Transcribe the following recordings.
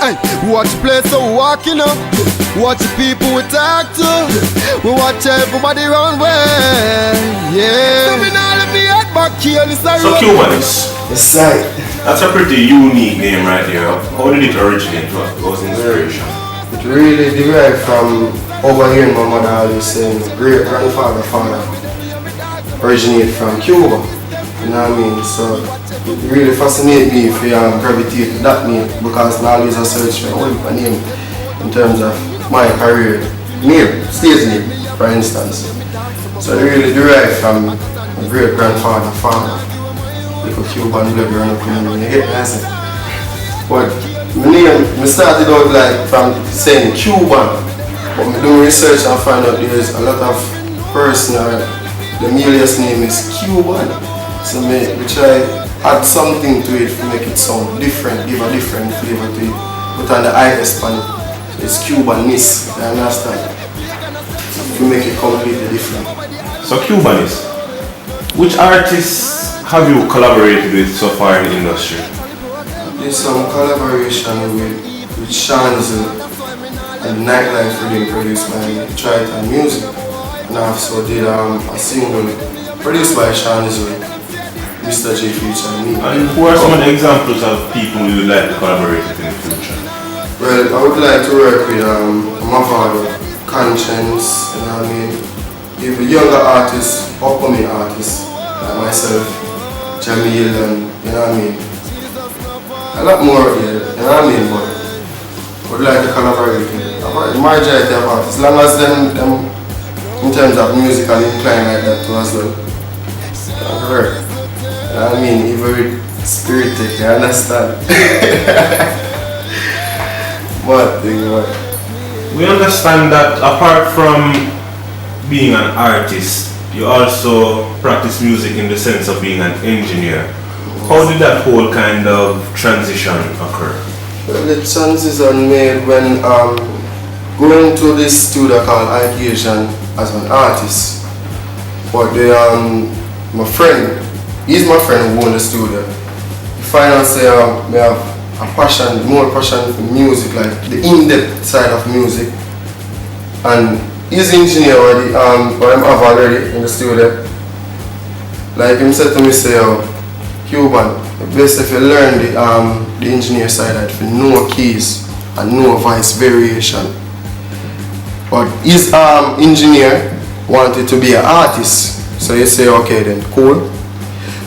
Hey, watch the place so walking up. Watch the people we talk to. We watch everybody run way. Yeah. So we not let me head back here. So Cubanis. It's right. That's a pretty unique name right there. How did it originate? What was inspiration? It really derived from overhearing my mother always saying great grandfather, father originate from Cuba. You know what I mean? So it really fascinates me if you gravitate to that name, because now always a search for a name in terms of my career name, stage name, for instance. So it really derived from my great grandfather, father. Like a Cuban blood growing up in me, you get me? But my name, I started out like from saying Cuban, but I do research and find out there's a lot of person, the alias name is Cuban. So we try add something to it to make it sound different, give a different flavor to it. Put on the IS on it. So it's Cubanis, you understand? To make it completely different. So Cubanis, which artists have you collaborated with so far in the industry? There's some collaboration with Shanzu and Nightlife Reading produced by Triton Music. And I also did a single produced by Shanzu, Mr. J Future and me. And who are some of the examples of people you would like to collaborate with in the future? Well, I would like to work with my father, Conscience, you know what I mean? Even younger artists, upcoming artists, like myself, Jamil, and you know what I mean? A lot more, yeah, you know what I mean? But I would like to collaborate with the majority of artists, as long as them in terms of musical incline like that too as well. Correct. I mean, even spirited, you understand? What? We understand that apart from being an artist, you also practice music in the sense of being an engineer. How did that whole kind of transition occur? Well, the transition made when going to this studio called Ideation as an artist. But my friend, he's my friend who owns the studio. He find out say we have a passion, more passion for music, like the in-depth side of music. And he's engineer already, but I'm have already in the studio. Like him said to me, say, Cuban, best if you learn the engineer side, that if you know keys and know voice variation. But his engineer wanted to be an artist. So you say, okay then, cool.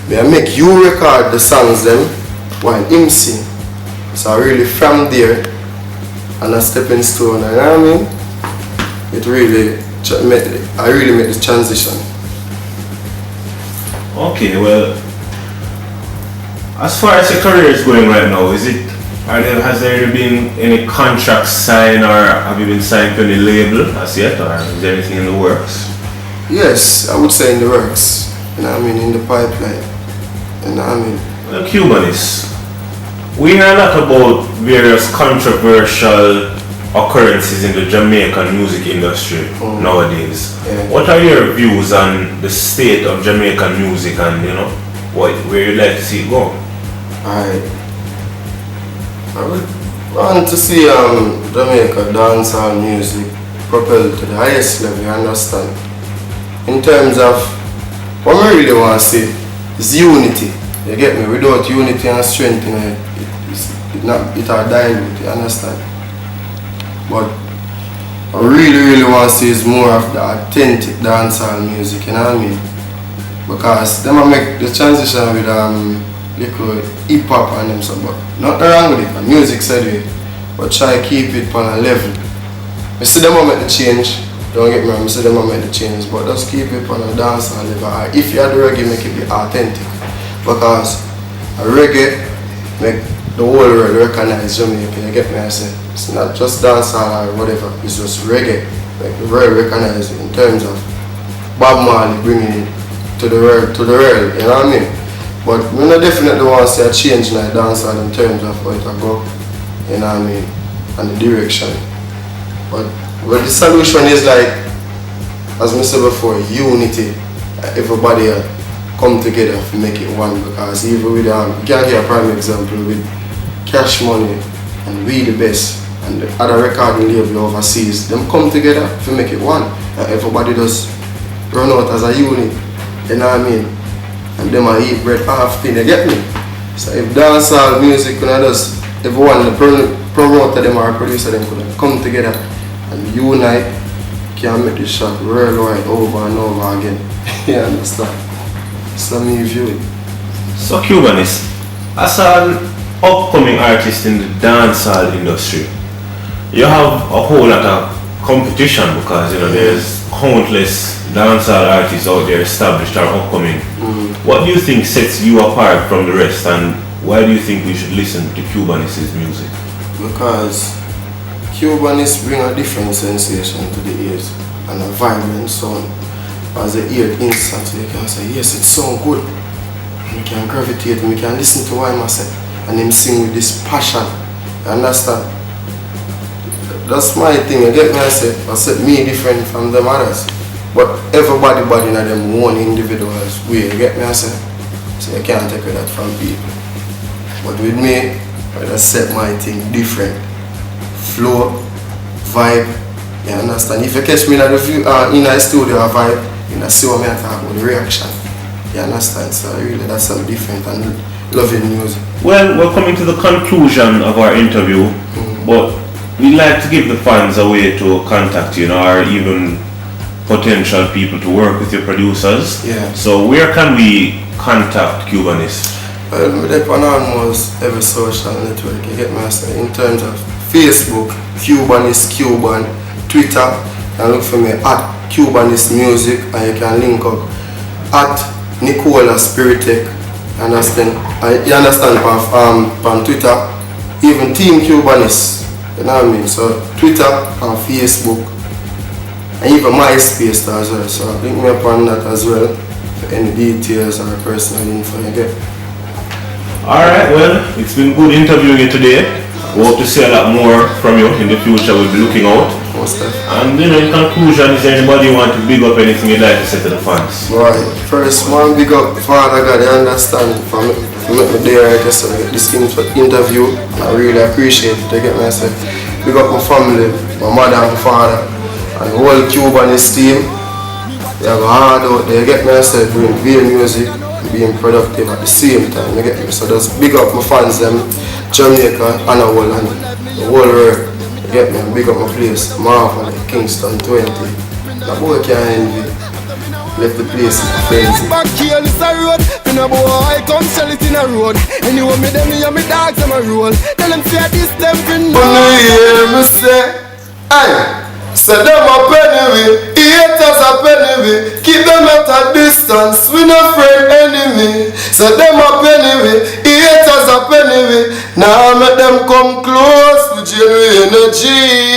May I make you record the songs then while him sing. So really from there, and a stepping stone, you know what I mean? It really, I really made the transition. Okay, well, as far as your career is going right now, has there been any contracts signed, or have you been signed to any label as yet, or is there anything in the works? Yes, I would say in the works. You know what I mean? In the pipeline. You know what I mean? Well, Cubanis, we hear a lot about various controversial occurrences in the Jamaican music industry nowadays. Yeah. What are your views on the state of Jamaican music and where you'd like to see it go? I would want to see Jamaica dancehall music propelled to the highest level, you understand? In terms of what I really want to see is unity. You get me? Without unity and strength, it are dilute, you understand? But I really want to see is more of the authentic dancehall music, you know what I mean? Because them I make the transition with little hip hop and them so, but nothing wrong with it, the music said it, but try to keep it on a level. I see them I make the change, don't get me wrong, I see them I make the change, but just keep it on a dancehall level. If you have the reggae, make it be authentic. Because a reggae make the whole world recognize Jamaica, you get me? I say it's not just dancehall or whatever, it's just reggae. Like the world recognize it in terms of Bob Marley bringing it to the world, you know what I mean? But we definitely want to see a change in the dancehall in terms of how it go, you know what I mean, and the direction. But the solution is like, as I said before, unity. Everybody come together to make it one, because even with you can get a prime example with Cash Money and we the best. And the other recording label overseas, them come together to make it one. And everybody just run out as a unit, you know what I mean? And them I eat bread half thing, you get me? So if dancehall music, you know, just everyone, the promoter them or producer them could come together and unite, can make this shot worldwide over and over again. You understand? So me view it. So Cubanis, as an upcoming artist in the dancehall industry, you have a whole lot of competition because you know there's countless dancehall artists out there established or upcoming. What do you think sets you apart from the rest, and why do you think we should listen to Cubanis' music? Because Cubanis bring a different sensation to the ears and a vibrant sound. As the ear instantly you can say, yes, it sounds good. And you can gravitate and you can listen to what I say. And him sing with this passion. You understand? That's my thing, you get me? I said me different from them others. But everybody in them one individual's way, you get me? I say? So you can't take that from people. But with me, I just set my thing different. Flow, vibe, you understand? If you catch me in a studio or vibe, you see what I talk about, the reaction. You understand? So really that's something different and loving music. Well, we're coming to the conclusion of our interview, but we'd like to give the fans a way to contact you, or even potential people to work with your producers. Yeah. So where can we contact Cubanis? Well, I'm on almost every social network, you get me? In terms of Facebook, Cubanis Cuban, Twitter, and look for me at Cubanis Music, and you can link up at Nicola Spiritech. You understand from Twitter, even Team Cubanis, you know what I mean? So Twitter and Facebook, and even MySpace as well. So link me up on that as well for any details or personal info you get. Alright, well, it's been good interviewing you today. We hope to see a lot more from you in the future. We'll be looking out. And in conclusion, is there anybody you want to big up, anything you'd like to say to the fans? Right, first one big up Father God, you understand, for me there right so I get this interview. I really appreciate it, I get myself. Big up my family, my mother and my father, and the whole Cubanis team. They have a hard out there, get myself doing real music, being productive at the same time, you get me? So just big up my fans, them, Jamaica, and the whole world. Get me, big up my place, Marvel, Kingston 20. The boy can't envy. Left the place frenzy. Back here is a road, when a boy come sell it in a road. Anyway, me them and me dogs them a roll. Tell them say this them bring no. When you hear me say, aye, say them a penny, haters a penny, keep them at a distance, we no friend enemy. Say them a penny, haters a penny, now make them come close with genuine energy.